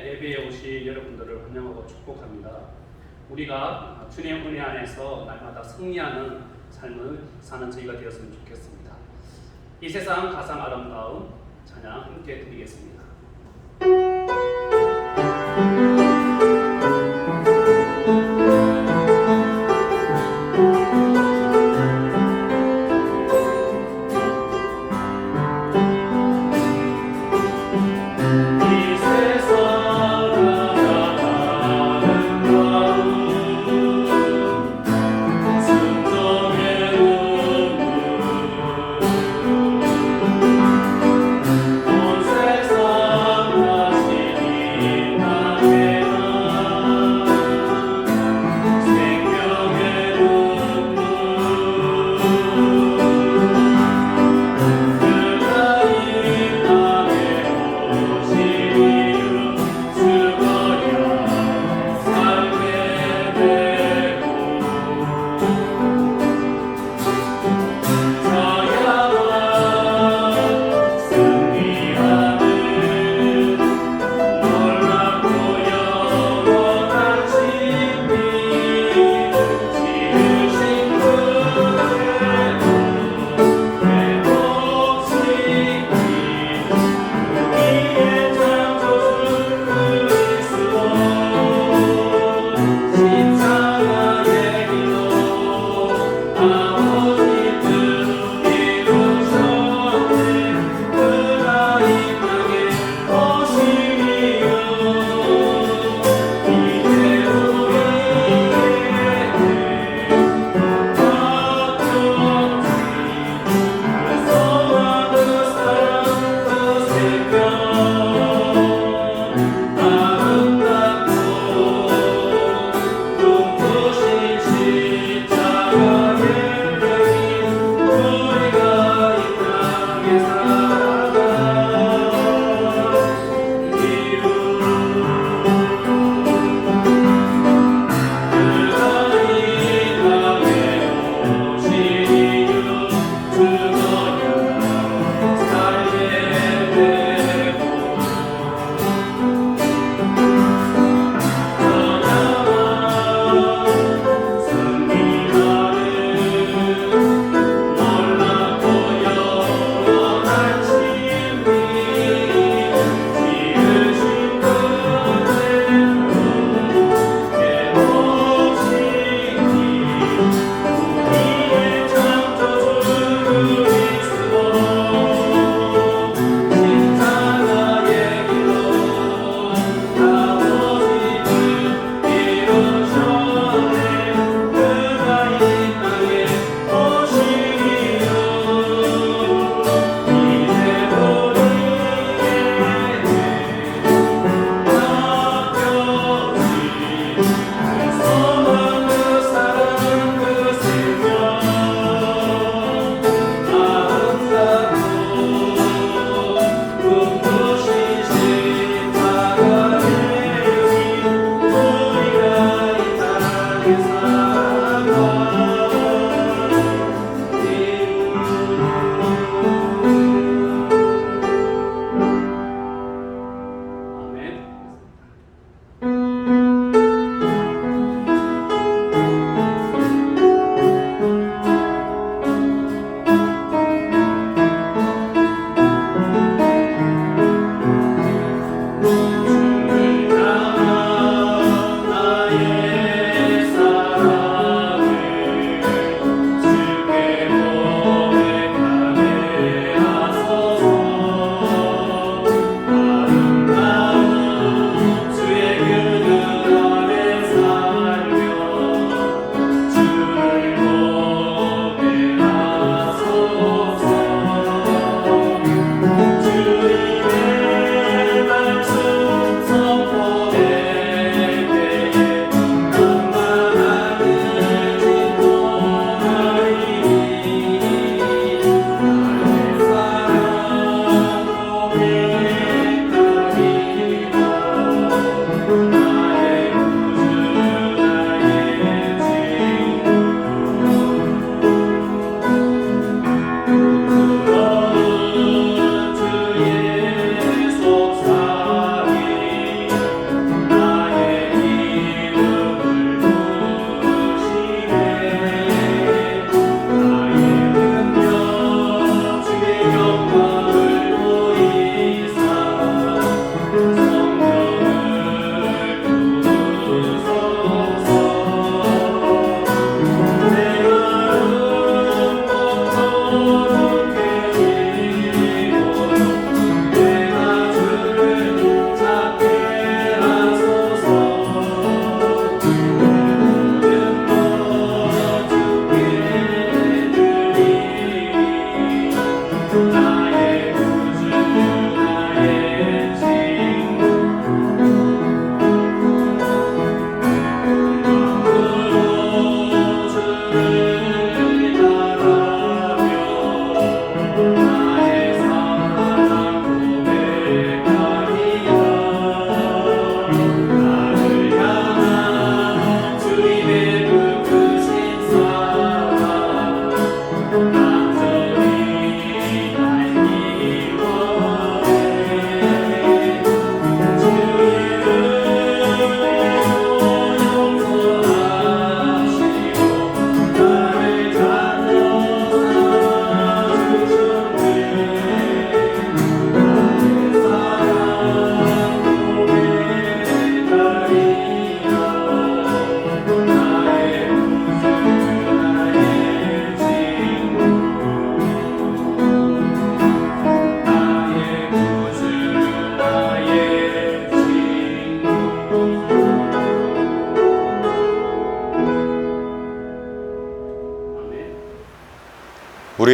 예배에 오신 여러분들을 환영하고 축복합니다. 우리가 주님의 은혜 안에서 날마다 승리하는 삶을 사는 저희가 되었으면 좋겠습니다. 이 세상 가장 아름다운 찬양 함께 드리겠습니다. 온 세상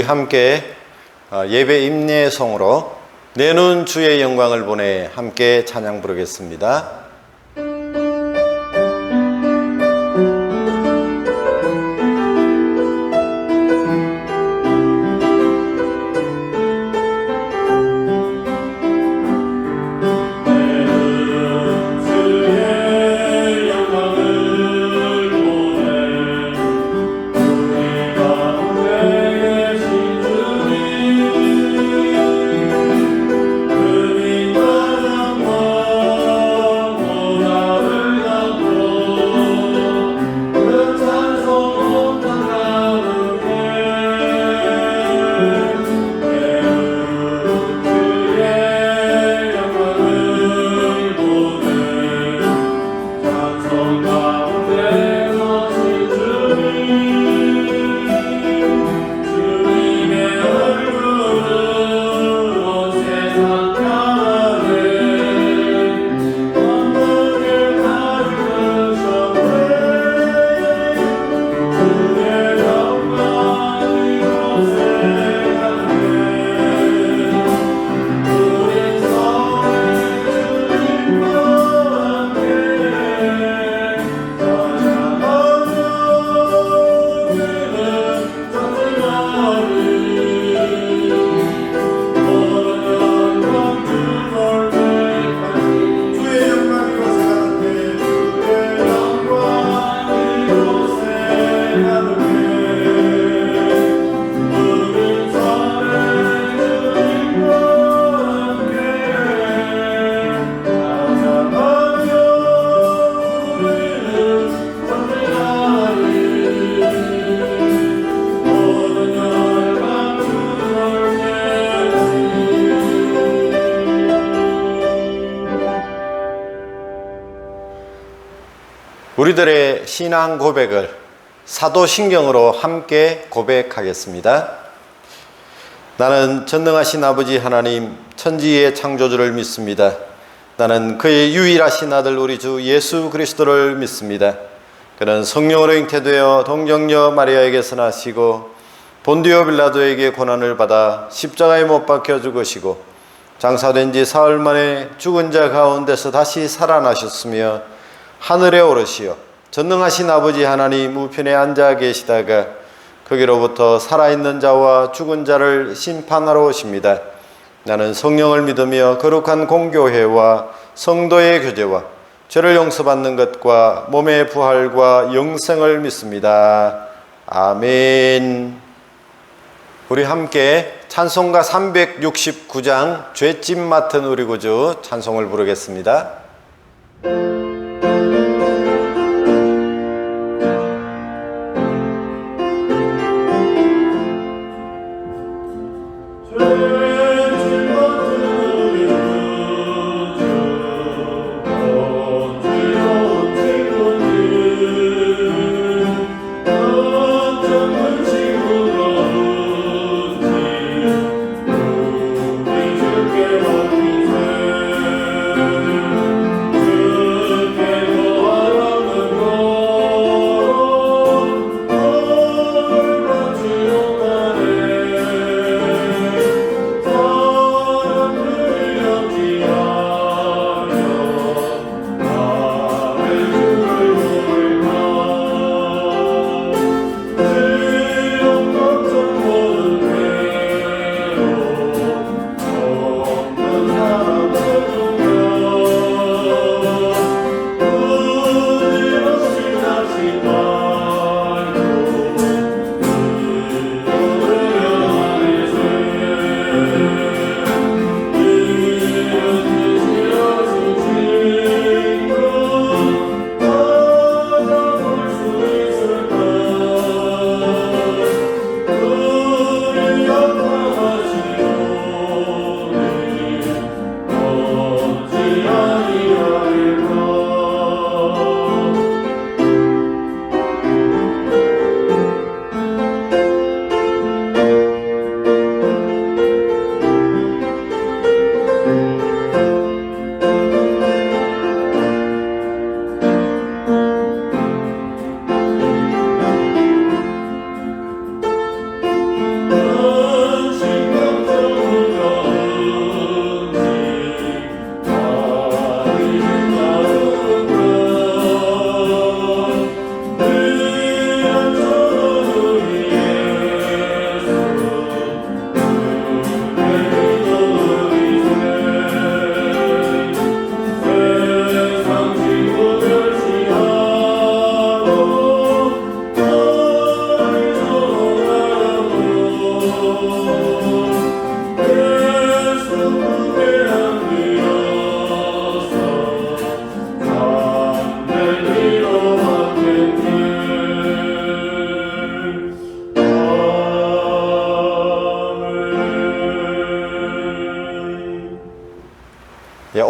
함께 예배 임례송으로 내는 주의 영광을 보내 함께 찬양 부르겠습니다. 우리들의 신앙 고백을 사도신경으로 함께 고백하겠습니다. 나는 전능하신 아버지 하나님 천지의 창조주를 믿습니다. 나는 그의 유일하신 아들 우리 주 예수 그리스도를 믿습니다. 그는 성령으로 잉태되어 동정녀 마리아에게서 나시고 본디오 빌라도에게 고난을 받아 십자가에 못 박혀 죽으시고 장사된 지 사흘 만에 죽은 자 가운데서 다시 살아나셨으며 하늘에 오르시어 전능하신 아버지 하나님 우편에 앉아 계시다가 거기로부터 살아있는 자와 죽은 자를 심판하러 오십니다. 나는 성령을 믿으며 거룩한 공교회와 성도의 교제와 죄를 용서받는 것과 몸의 부활과 영생을 믿습니다. 아멘. 우리 함께 찬송가 369장 죄짐 맡은 우리 구주 찬송을 부르겠습니다.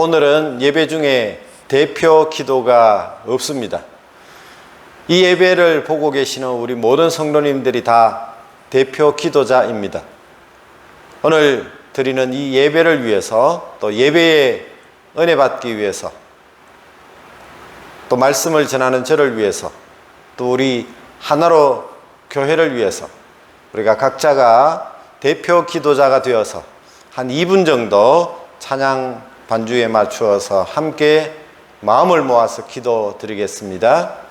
오늘은 예배 중에 대표 기도가 없습니다. 이 예배를 보고 계시는 우리 모든 성도님들이 다 대표 기도자입니다. 오늘 드리는 이 예배를 위해서, 또 예배에 은혜 받기 위해서, 또 말씀을 전하는 저를 위해서, 또 우리 하나로 교회를 위해서 우리가 각자가 대표 기도자가 되어서 한 2분 정도 찬양 반주에 맞추어서 함께 마음을 모아서 기도 드리겠습니다.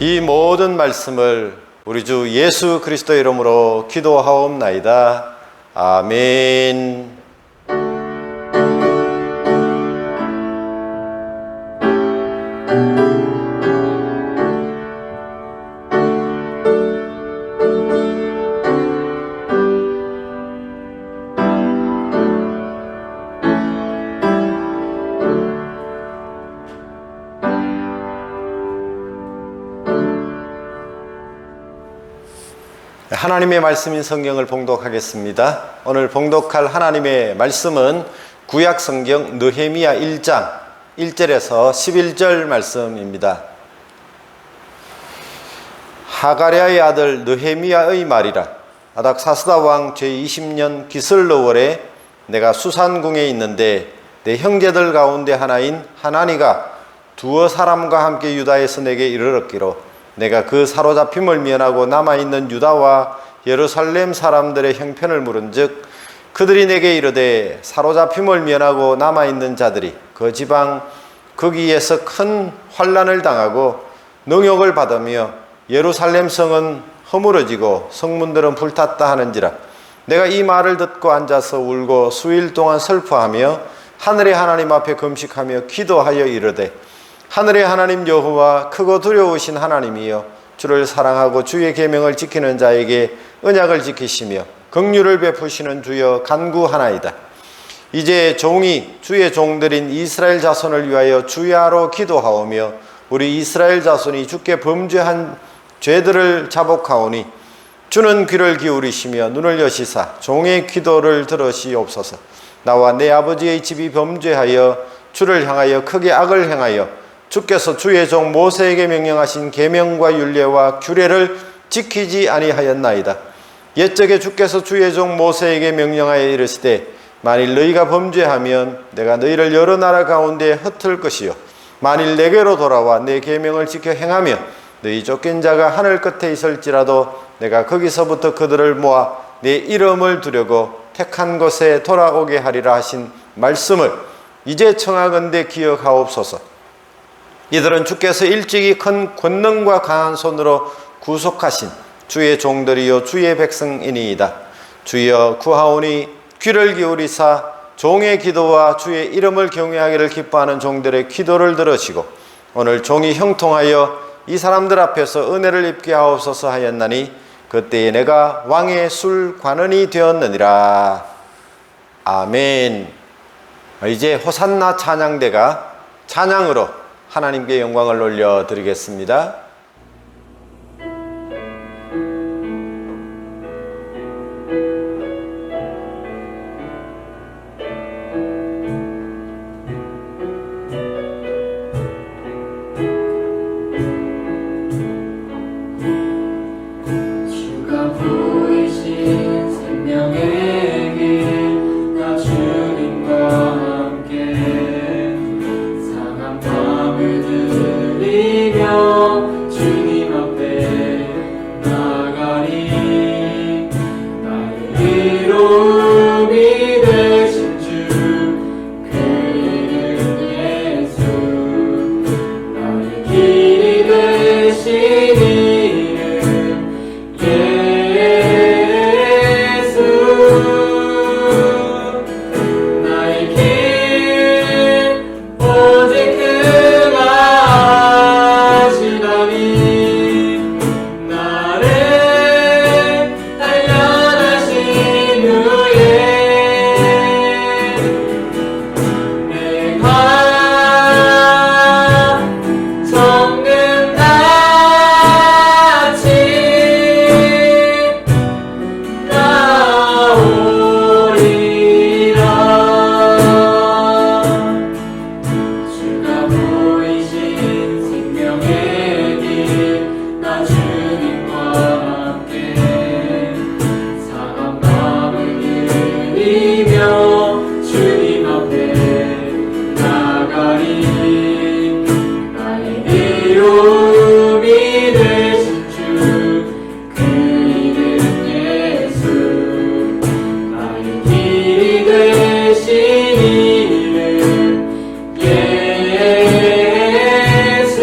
이 모든 말씀을 우리 주 예수 그리스도 이름으로 기도하옵나이다. 아멘. 하나님의 말씀인 성경을 봉독하겠습니다. 오늘 봉독할 하나님의 말씀은 구약 성경 느헤미야 1장 1절에서 11절 말씀입니다. 하가랴의 아들 느헤미야의 말이라. 아닥사스다 왕 제20년 기슬러월에 내가 수산궁에 있는데 내 형제들 가운데 하나인 하나니가 두어 사람과 함께 유다에서 내게 이르렀기로 내가 그 사로잡힘을 면하고 남아있는 유다와 예루살렘 사람들의 형편을 물은즉 그들이 내게 이르되 사로잡힘을 면하고 남아있는 자들이 그 지방 거기에서 큰 환난을 당하고 능욕을 받으며 예루살렘 성은 허물어지고 성문들은 불탔다 하는지라. 내가 이 말을 듣고 앉아서 울고 수일 동안 슬퍼하며 하늘의 하나님 앞에 금식하며 기도하여 이르되 하늘의 하나님 여호와 크고 두려우신 하나님이여 주를 사랑하고 주의 계명을 지키는 자에게 언약을 지키시며 긍휼을 베푸시는 주여 간구하나이다. 이제 종이 주의 종들인 이스라엘 자손을 위하여 주야로 기도하오며 우리 이스라엘 자손이 주께 범죄한 죄들을 자복하오니 주는 귀를 기울이시며 눈을 여시사 종의 기도를 들으시옵소서. 나와 내 아버지의 집이 범죄하여 주를 향하여 크게 악을 행하여 주께서 주의 종 모세에게 명령하신 계명과 율례와 규례를 지키지 아니하였나이다. 옛적에 주께서 주의 종 모세에게 명령하여 이르시되 만일 너희가 범죄하면 내가 너희를 여러 나라 가운데 흩을 것이요 만일 내게로 돌아와 내 계명을 지켜 행하며 너희 쫓긴 자가 하늘 끝에 있을지라도 내가 거기서부터 그들을 모아 내 이름을 두려고 택한 곳에 돌아오게 하리라 하신 말씀을 이제 청하건대 기억하옵소서. 이들은 주께서 일찍이 큰 권능과 강한 손으로 구속하신 주의 종들이요 주의 백성이니이다. 주여 구하오니 귀를 기울이사 종의 기도와 주의 이름을 경외하기를 기뻐하는 종들의 기도를 들으시고 오늘 종이 형통하여 이 사람들 앞에서 은혜를 입게 하옵소서 하였나니 그때에 내가 왕의 술관원이 되었느니라. 아멘. 이제 호산나 찬양대가 찬양으로 하나님께 영광을 올려드리겠습니다. 주가 보이신 생명의 길, 나 주님과 함께 상한 밤을 들이며 주님 앞에 나가리. 나의 이로움이 되신 주, 그 이름 예수. 나의 길이 되신 이름 예수. 나의 길 오직 그가 아시나니. 나를 단련하신 후에 내가 정금같이 나오리라. 주가 보이신 생명의 길, 나 주님과 함께 상한 밤을 들이며 주님 앞에 나가리. 나의 이로움이 되신 주, 그 이름 예수. 나의 길이 되신 이름 예수.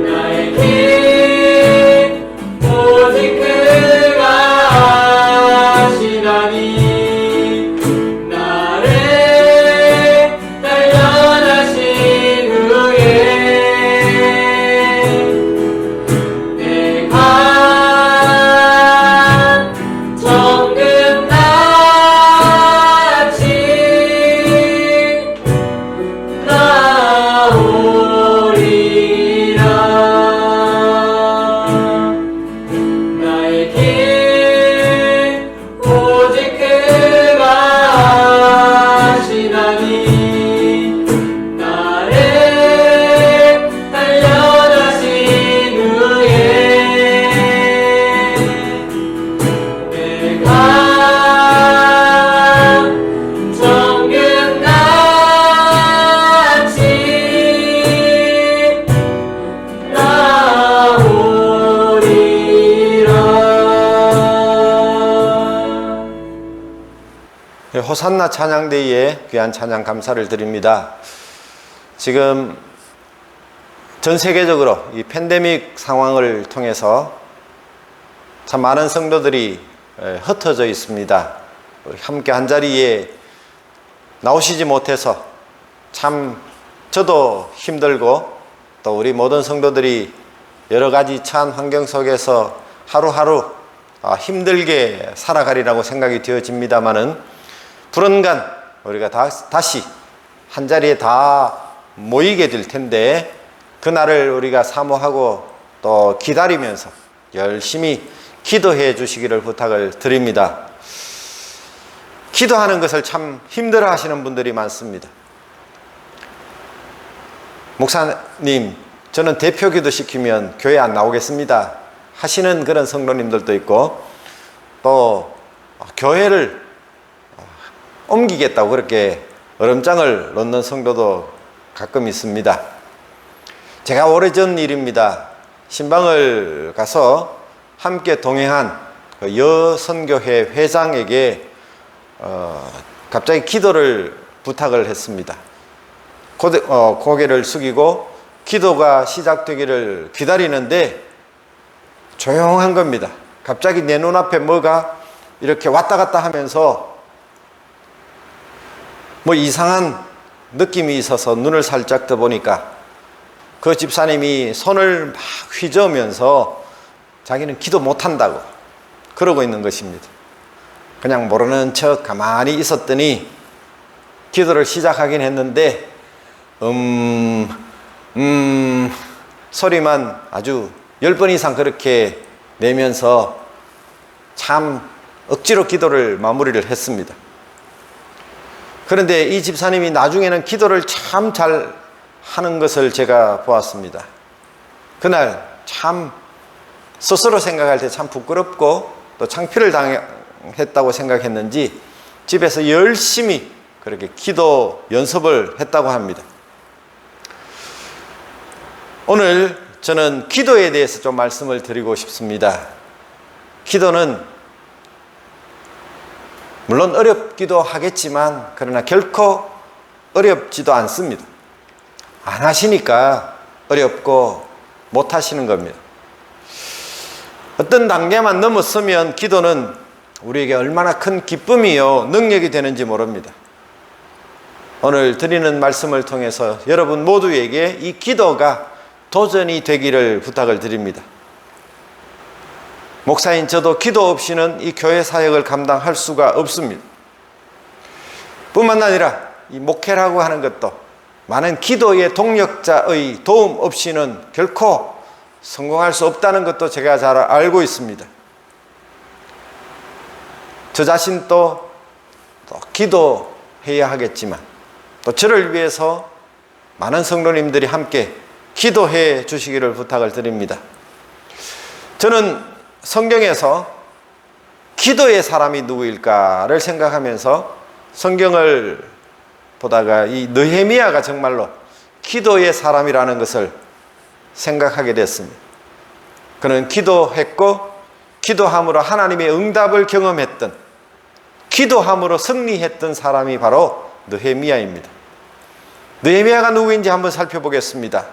나의 길 오직 그가 아시나니. 나를 단련하신 후에 내가 정금같이 나오리라. 나의 길 오직 그가 아시나니. 나를 단련하신 후에 내가 정금같이 나오리라. 호산나 찬양대에 귀한 찬양 감사를 드립니다. 지금 전 세계적으로 이 팬데믹 상황을 통해서 참 많은 성도들이 흩어져 있습니다. 우리 함께 한자리에 나오시지 못해서 참 저도 힘들고 또 우리 모든 성도들이 여러 가지 처한 환경 속에서 하루하루 힘들게 살아가리라고 생각이 되어집니다마는 불언간 우리가 다시 한자리에 다 모이게 될 텐데 그날을 우리가 사모하고 또 기다리면서 열심히 기도해 주시기를 부탁을 드립니다. 기도하는 것을 참 힘들어 하시는 분들이 많습니다. 목사님, 저는 대표 기도 시키면 교회 안 나오겠습니다 하시는 그런 성도님들도 있고, 또 교회를 옮기겠다고 그렇게 얼음장을 놓는 성도도 가끔 있습니다. 제가 오래전 일입니다. 신방을 가서 함께 동행한 그 여선교회 회장에게 갑자기 기도를 부탁을 했습니다. 고개를 숙이고 기도가 시작되기를 기다리는데 조용한 겁니다. 갑자기 내 눈앞에 뭐가 이렇게 왔다 갔다 하면서 뭐 이상한 느낌이 있어서 눈을 살짝 떠보니까 그 집사님이 손을 막 휘저으면서 자기는 기도 못한다고 그러고 있는 것입니다. 그냥 모르는 척 가만히 있었더니 기도를 시작하긴 했는데 소리만 아주 10번 이상 그렇게 내면서 참 억지로 기도를 마무리를 했습니다. 그런데 이 집사님이 나중에는 기도를 참 잘 하는 것을 제가 보았습니다. 그날 참 스스로 생각할 때 참 부끄럽고 또 창피를 당했다고 생각했는지 집에서 열심히 그렇게 기도 연습을 했다고 합니다. 오늘 저는 기도에 대해서 좀 말씀을 드리고 싶습니다. 기도는 물론 어렵기도 하겠지만 그러나 결코 어렵지도 않습니다. 안 하시니까 어렵고 못 하시는 겁니다. 어떤 단계만 넘어서면 기도는 우리에게 얼마나 큰 기쁨이요 능력이 되는지 모릅니다. 오늘 드리는 말씀을 통해서 여러분 모두에게 이 기도가 도전이 되기를 부탁을 드립니다. 목사인 저도 기도 없이는 이 교회 사역을 감당할 수가 없습니다. 뿐만 아니라 이 목회라고 하는 것도 많은 기도의 동력자의 도움 없이는 결코 성공할 수 없다는 것도 제가 잘 알고 있습니다. 저 자신도 또 기도해야 하겠지만 또 저를 위해서 많은 성도님들이 함께 기도해 주시기를 부탁을 드립니다. 저는 성경에서 기도의 사람이 누구일까를 생각하면서 성경을 보다가 이 느헤미야가 정말로 기도의 사람이라는 것을 생각하게 됐습니다. 그는 기도했고 기도함으로 하나님의 응답을 경험했던, 기도함으로 승리했던 사람이 바로 느헤미야입니다. 느헤미야가 누구인지 한번 살펴보겠습니다.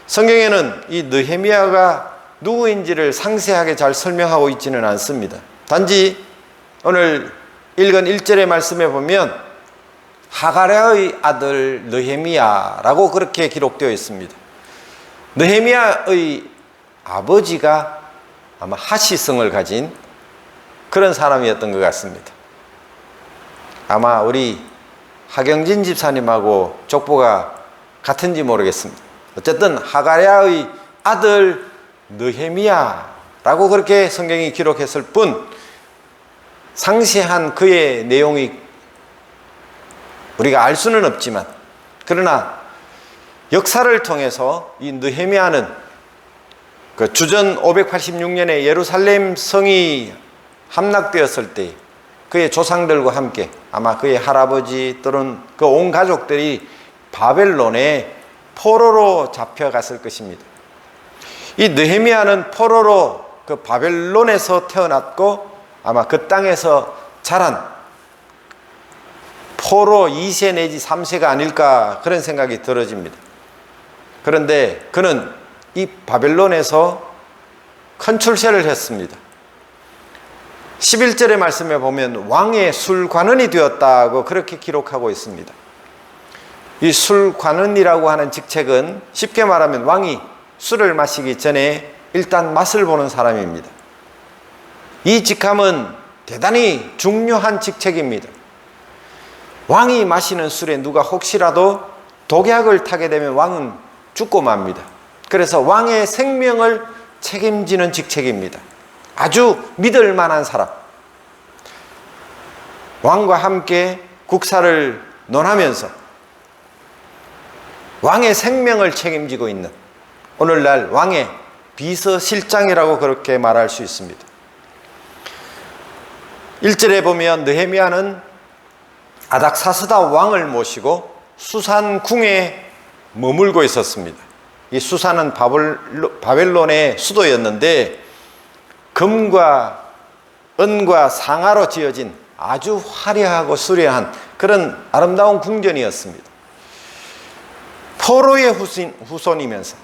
성경에는 이 느헤미야가 누구인지를 상세하게 잘 설명하고 있지는 않습니다. 단지 오늘 읽은 1절의 말씀에 보면 하가랴의 아들 느헤미야라고 그렇게 기록되어 있습니다. 느헤미야의 아버지가 아마 하시성을 가진 그런 사람이었던 것 같습니다. 아마 우리 하경진 집사님하고 족보가 같은지 모르겠습니다. 어쨌든 하가랴의 아들 느헤미야라고 그렇게 성경이 기록했을 뿐 상세한 그의 내용이 우리가 알 수는 없지만 그러나 역사를 통해서 이 느헤미야는 그 주전 586년에 예루살렘 성이 함락되었을 때 그의 조상들과 함께 아마 그의 할아버지 또는 그 온 가족들이 바벨론에 포로로 잡혀갔을 것입니다. 이 느헤미야는 포로로 그 바벨론에서 태어났고 아마 그 땅에서 자란 포로 2세 내지 3세가 아닐까 그런 생각이 들어집니다. 그런데 그는 이 바벨론에서 큰 출세를 했습니다. 11절의 말씀에 보면 왕의 술관원이 되었다고 그렇게 기록하고 있습니다. 이 술관원이라고 하는 직책은 쉽게 말하면 왕이 술을 마시기 전에 일단 맛을 보는 사람입니다. 이 직함은 대단히 중요한 직책입니다. 왕이 마시는 술에 누가 혹시라도 독약을 타게 되면 왕은 죽고 맙니다. 그래서 왕의 생명을 책임지는 직책입니다. 아주 믿을 만한 사람. 왕과 함께 국사를 논하면서 왕의 생명을 책임지고 있는 오늘날 왕의 비서실장이라고 그렇게 말할 수 있습니다. 1절에 보면 느헤미야는 아닥사스다 왕을 모시고 수산궁에 머물고 있었습니다. 이 수산은 바벨론의 수도였는데 금과 은과 상아로 지어진 아주 화려하고 수려한 그런 아름다운 궁전이었습니다. 포로의 후손이면서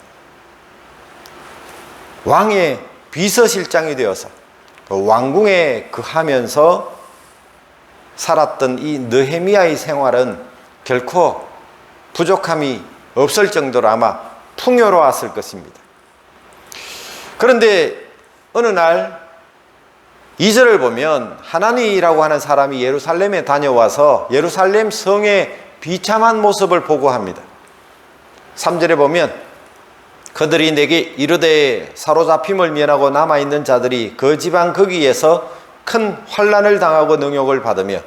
왕의 비서실장이 되어서 그 왕궁에 거하면서 살았던 이 느헤미야의 생활은 결코 부족함이 없을 정도로 아마 풍요로웠을 것입니다. 그런데 어느 날 2절을 보면 하나니라고 하는 사람이 예루살렘에 다녀와서 예루살렘 성의 비참한 모습을 보고합니다. 3절에 보면 그들이 내게 이르되 사로잡힘을 면하고 남아있는 자들이 그 지방 거기에서 큰 환난을 당하고 능욕을 받으며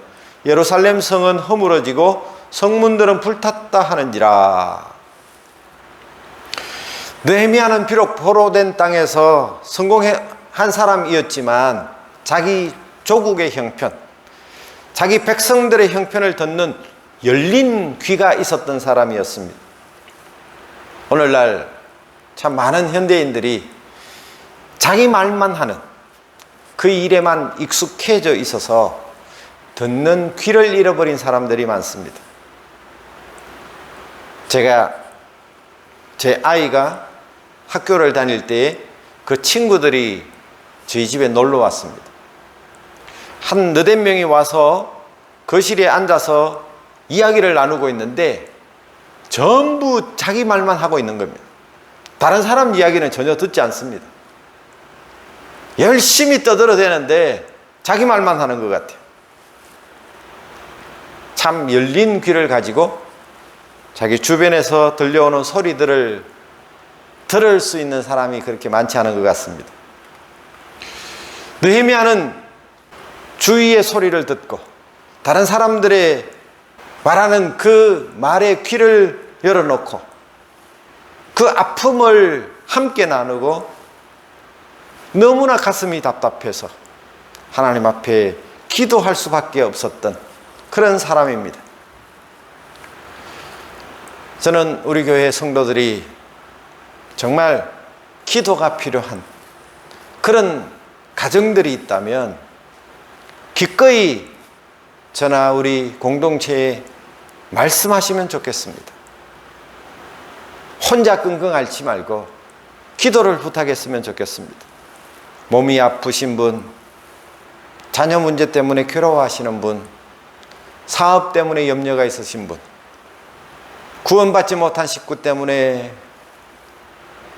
예루살렘 성은 허물어지고 성문들은 불탔다 하는지라. 느헤미야는 비록 포로된 땅에서 성공한 사람이었지만 자기 조국의 형편, 자기 백성들의 형편을 듣는 열린 귀가 있었던 사람이었습니다. 오늘날 참 많은 현대인들이 자기 말만 하는 그 일에만 익숙해져 있어서 듣는 귀를 잃어버린 사람들이 많습니다. 제가 제 아이가 학교를 다닐 때에 그 친구들이 저희 집에 놀러 왔습니다. 한 너댓 명이 와서 거실에 앉아서 이야기를 나누고 있는데 전부 자기 말만 하고 있는 겁니다. 다른 사람 이야기는 전혀 듣지 않습니다. 열심히 떠들어대는데 자기 말만 하는 것 같아요. 참 열린 귀를 가지고 자기 주변에서 들려오는 소리들을 들을 수 있는 사람이 그렇게 많지 않은 것 같습니다. 느헤미야는 주위의 소리를 듣고 다른 사람들의 말하는 그 말에 귀를 열어놓고 그 아픔을 함께 나누고 너무나 가슴이 답답해서 하나님 앞에 기도할 수밖에 없었던 그런 사람입니다. 저는 우리 교회 성도들이 정말 기도가 필요한 그런 가정들이 있다면 기꺼이 저나 우리 공동체에 말씀하시면 좋겠습니다. 혼자 끙끙 앓지 말고 기도를 부탁했으면 좋겠습니다. 몸이 아프신 분, 자녀 문제 때문에 괴로워하시는 분, 사업 때문에 염려가 있으신 분, 구원받지 못한 식구 때문에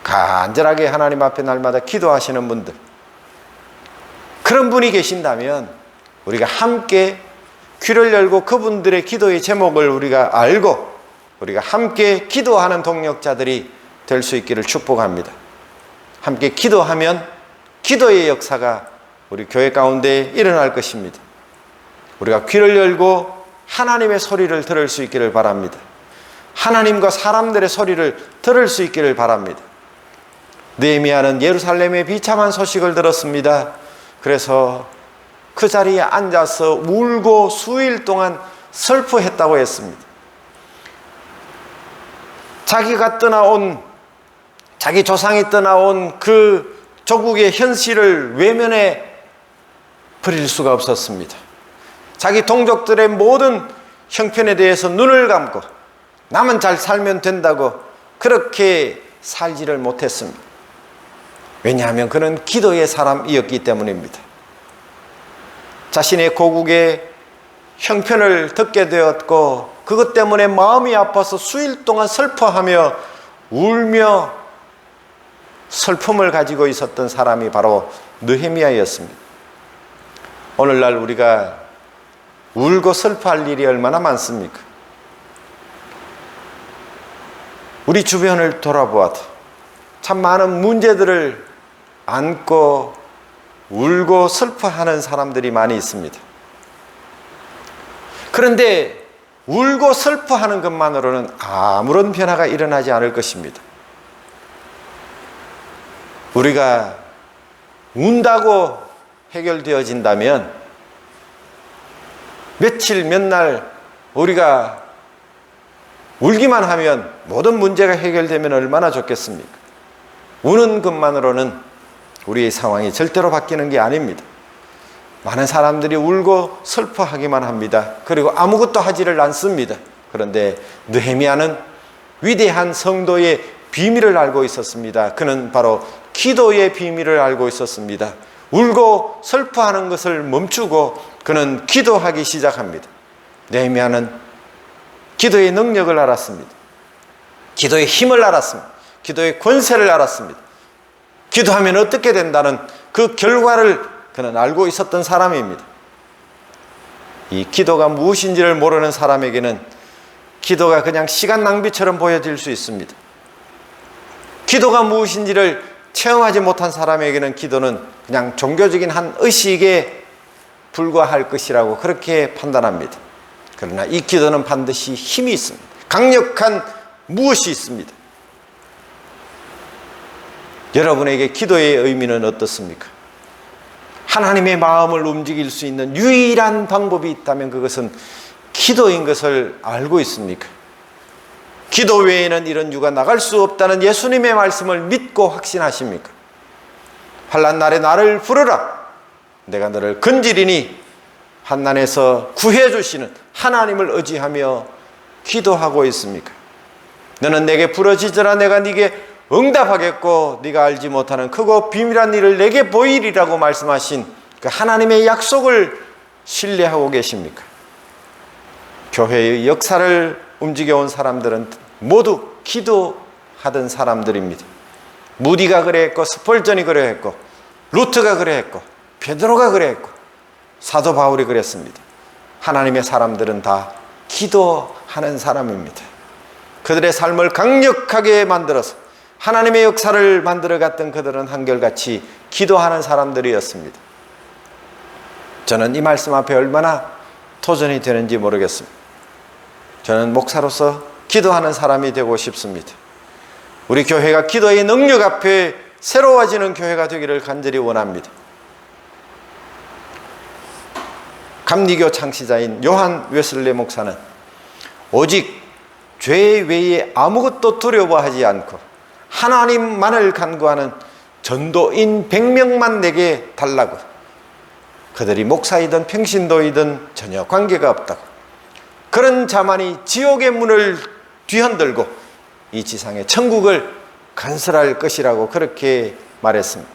간절하게 하나님 앞에 날마다 기도하시는 분들, 그런 분이 계신다면 우리가 함께 귀를 열고 그분들의 기도의 제목을 우리가 알고 우리가 함께 기도하는 동력자들이 될 수 있기를 축복합니다. 함께 기도하면 기도의 역사가 우리 교회 가운데 일어날 것입니다. 우리가 귀를 열고 하나님의 소리를 들을 수 있기를 바랍니다. 하나님과 사람들의 소리를 들을 수 있기를 바랍니다. 느헤미야는 예루살렘의 비참한 소식을 들었습니다. 그래서 그 자리에 앉아서 울고 수일 동안 슬퍼했다고 했습니다. 자기가 떠나온, 자기 조상이 떠나온 그 조국의 현실을 외면해 버릴 수가 없었습니다. 자기 동족들의 모든 형편에 대해서 눈을 감고 남은 잘 살면 된다고 그렇게 살지를 못했습니다. 왜냐하면 그는 기도의 사람이었기 때문입니다. 자신의 고국의 형편을 듣게 되었고 그것 때문에 마음이 아파서 수일 동안 슬퍼하며 울며 슬픔을 가지고 있었던 사람이 바로 느헤미야였습니다. 오늘날 우리가 울고 슬퍼할 일이 얼마나 많습니까? 우리 주변을 돌아보아도 참 많은 문제들을 안고 울고 슬퍼하는 사람들이 많이 있습니다. 그런데 울고 슬퍼하는 것만으로는 아무런 변화가 일어나지 않을 것입니다. 우리가 운다고 해결되어진다면 며칠 몇 날 우리가 울기만 하면 모든 문제가 해결되면 얼마나 좋겠습니까? 우는 것만으로는 우리의 상황이 절대로 바뀌는 게 아닙니다. 많은 사람들이 울고 슬퍼하기만 합니다. 그리고 아무것도 하지를 않습니다. 그런데 느헤미야는 위대한 성도의 비밀을 알고 있었습니다. 그는 바로 기도의 비밀을 알고 있었습니다. 울고 슬퍼하는 것을 멈추고 그는 기도하기 시작합니다. 느헤미야는 기도의 능력을 알았습니다. 기도의 힘을 알았습니다. 기도의 권세를 알았습니다. 기도하면 어떻게 된다는 그 결과를 그는 알고 있었던 사람입니다. 이 기도가 무엇인지를 모르는 사람에게는 기도가 그냥 시간 낭비처럼 보여질 수 있습니다. 기도가 무엇인지를 체험하지 못한 사람에게는 기도는 그냥 종교적인 한 의식에 불과할 것이라고 그렇게 판단합니다. 그러나 이 기도는 반드시 힘이 있습니다. 강력한 무엇이 있습니다. 여러분에게 기도의 의미는 어떻습니까? 하나님의 마음을 움직일 수 있는 유일한 방법이 있다면 그것은 기도인 것을 알고 있습니까? 기도 외에는 이런 유가 나갈 수 없다는 예수님의 말씀을 믿고 확신하십니까? 환난 날에 나를 부르라. 내가 너를 건지리니 환난에서 구해 주시는 하나님을 의지하며 기도하고 있습니까? 너는 내게 부르짖으라. 내가 네게 응답하겠고 네가 알지 못하는 크고 비밀한 일을 내게 보이리라고 말씀하신 그 하나님의 약속을 신뢰하고 계십니까? 교회의 역사를 움직여온 사람들은 모두 기도하던 사람들입니다. 무디가 그래했고 스펄전이 그래했고 루트가 그래했고 베드로가 그래했고 사도 바울이 그랬습니다. 하나님의 사람들은 다 기도하는 사람입니다. 그들의 삶을 강력하게 만들어서 하나님의 역사를 만들어갔던 그들은 한결같이 기도하는 사람들이었습니다. 저는 이 말씀 앞에 얼마나 도전이 되는지 모르겠습니다. 저는 목사로서 기도하는 사람이 되고 싶습니다. 우리 교회가 기도의 능력 앞에 새로워지는 교회가 되기를 간절히 원합니다. 감리교 창시자인 요한 웨슬리 목사는 오직 죄 외에 아무것도 두려워하지 않고 하나님만을 간구하는 전도인 100명만 내게 달라고, 그들이 목사이든 평신도이든 전혀 관계가 없다고, 그런 자만이 지옥의 문을 뒤흔들고 이 지상의 천국을 건설할 것이라고 그렇게 말했습니다.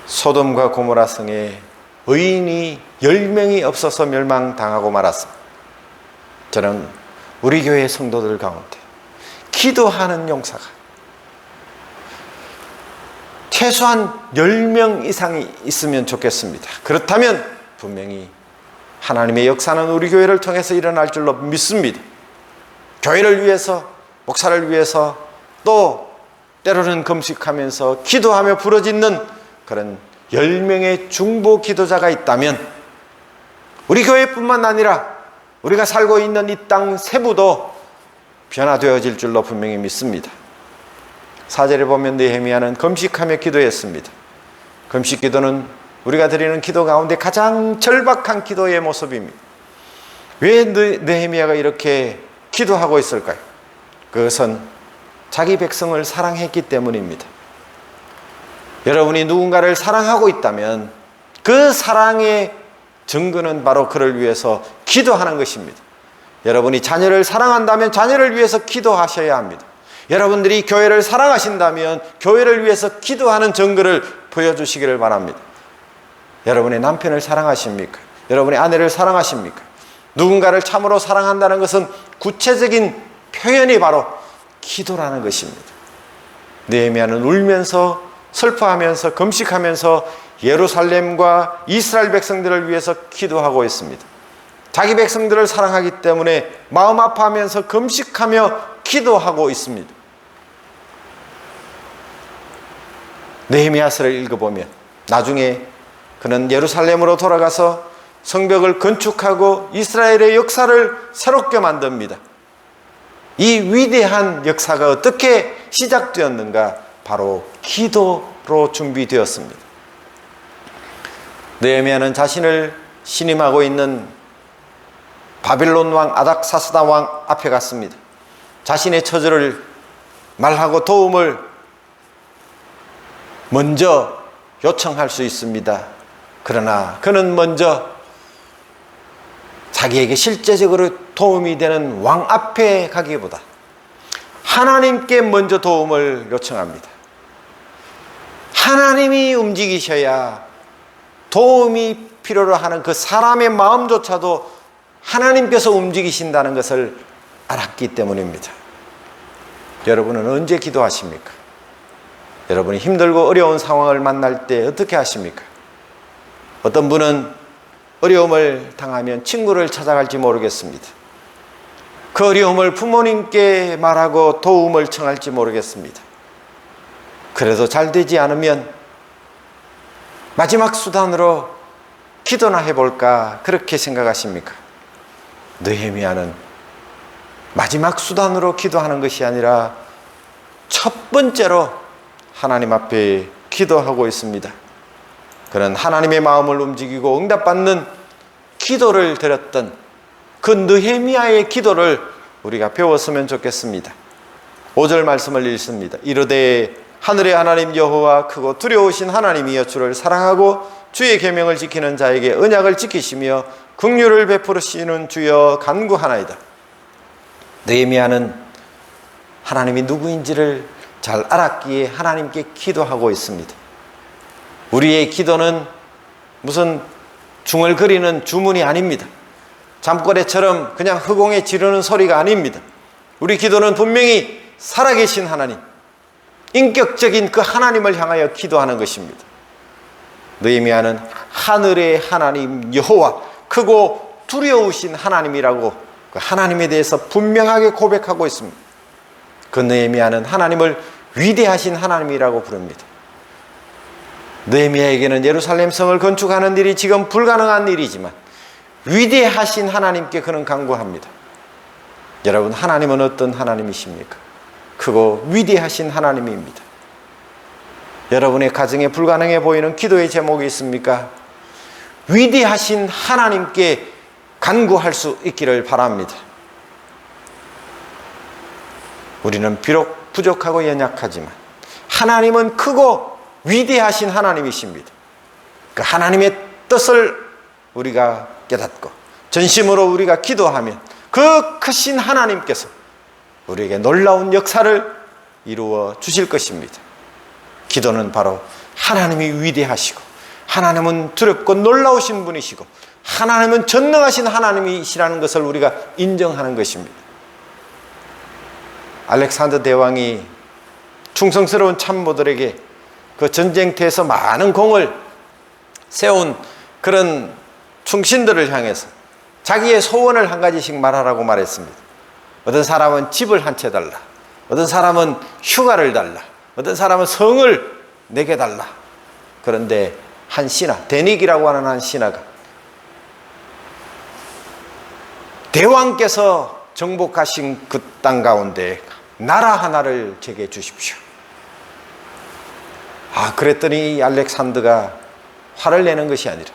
소돔과 고모라 성에 의인이 10명이 없어서 멸망당하고 말았습니다. 저는 우리 교회 성도들 가운데 기도하는 용사가 최소한 10명 이상이 있으면 좋겠습니다. 그렇다면 분명히 하나님의 역사는 우리 교회를 통해서 일어날 줄로 믿습니다. 교회를 위해서, 목사를 위해서, 또 때로는 금식하면서 기도하며 부르짖는 그런 10명의 중보 기도자가 있다면 우리 교회뿐만 아니라 우리가 살고 있는 이 땅 세부도 변화되어질 줄로 분명히 믿습니다. 4절에 보면 느헤미야는 금식하며 기도했습니다. 금식 기도는 우리가 드리는 기도 가운데 가장 절박한 기도의 모습입니다. 왜 느헤미야가 이렇게 기도하고 있을까요? 그것은 자기 백성을 사랑했기 때문입니다. 여러분이 누군가를 사랑하고 있다면 그 사랑의 증거는 바로 그를 위해서 기도하는 것입니다. 여러분이 자녀를 사랑한다면 자녀를 위해서 기도하셔야 합니다. 여러분들이 교회를 사랑하신다면 교회를 위해서 기도하는 증거를 보여주시기를 바랍니다. 여러분의 남편을 사랑하십니까? 여러분의 아내를 사랑하십니까? 누군가를 참으로 사랑한다는 것은 구체적인 표현이 바로 기도라는 것입니다. 느헤미야는 울면서 슬퍼하면서 금식하면서 예루살렘과 이스라엘 백성들을 위해서 기도하고 있습니다. 자기 백성들을 사랑하기 때문에 마음 아파하면서 금식하며 기도하고 있습니다. 느헤미야서를 읽어보면 나중에 그는 예루살렘으로 돌아가서 성벽을 건축하고 이스라엘의 역사를 새롭게 만듭니다. 이 위대한 역사가 어떻게 시작되었는가? 바로 기도로 준비되었습니다. 느헤미야는 자신을 신임하고 있는 바빌론 왕 아닥사스다 왕 앞에 갔습니다. 자신의 처지를 말하고 도움을 먼저 요청할 수 있습니다. 그러나 그는 먼저 자기에게 실제적으로 도움이 되는 왕 앞에 가기보다 하나님께 먼저 도움을 요청합니다. 하나님이 움직이셔야 도움이 필요로 하는 그 사람의 마음조차도 하나님께서 움직이신다는 것을 알았기 때문입니다. 여러분은 언제 기도하십니까? 여러분이 힘들고 어려운 상황을 만날 때 어떻게 하십니까? 어떤 분은 어려움을 당하면 친구를 찾아갈지 모르겠습니다. 그 어려움을 부모님께 말하고 도움을 청할지 모르겠습니다. 그래도 잘 되지 않으면 마지막 수단으로 기도나 해볼까 그렇게 생각하십니까? 느헤미야는 마지막 수단으로 기도하는 것이 아니라 첫 번째로 하나님 앞에 기도하고 있습니다. 그는 하나님의 마음을 움직이고 응답받는 기도를 드렸던 그 느헤미야의 기도를 우리가 배웠으면 좋겠습니다. 5절 말씀을 읽습니다. 이르되 하늘의 하나님 여호와 크고 두려우신 하나님이여 주를 사랑하고 주의 계명을 지키는 자에게 언약을 지키시며 긍휼을 베푸시는 주여 간구하나이다. 느헤미야는 하나님이 누구인지를 잘 알았기에 하나님께 기도하고 있습니다. 우리의 기도는 무슨 중얼거리는 주문이 아닙니다. 잠꼬대처럼 그냥 허공에 지르는 소리가 아닙니다. 우리 기도는 분명히 살아계신 하나님, 인격적인 그 하나님을 향하여 기도하는 것입니다. 느헤미야는 하늘의 하나님 여호와, 크고 두려우신 하나님이라고 그 하나님에 대해서 분명하게 고백하고 있습니다. 그 느헤미야는 하나님을 위대하신 하나님이라고 부릅니다. 느헤미야에게는 예루살렘 성을 건축하는 일이 지금 불가능한 일이지만 위대하신 하나님께 그는 간구합니다. 여러분, 하나님은 어떤 하나님이십니까? 크고 위대하신 하나님입니다. 여러분의 가정에 불가능해 보이는 기도의 제목이 있습니까? 위대하신 하나님께 간구할 수 있기를 바랍니다. 우리는 비록 부족하고 연약하지만 하나님은 크고 위대하신 하나님이십니다. 그 하나님의 뜻을 우리가 깨닫고 전심으로 우리가 기도하면 그 크신 하나님께서 우리에게 놀라운 역사를 이루어 주실 것입니다. 기도는 바로 하나님이 위대하시고 하나님은 두렵고 놀라우신 분이시고 하나님은 전능하신 하나님이시라는 것을 우리가 인정하는 것입니다. 알렉산더 대왕이 충성스러운 참모들에게 그 전쟁터에서 많은 공을 세운 그런 충신들을 향해서 자기의 소원을 한 가지씩 말하라고 말했습니다. 어떤 사람은 집을 한 채 달라, 어떤 사람은 휴가를 달라, 어떤 사람은 성을 내게 달라. 그런데 한 신하, 데닉이라고 하는 한 신하가 대왕께서 정복하신 그 땅 가운데 나라 하나를 제게 주십시오. 그랬더니 이 알렉산더가 화를 내는 것이 아니라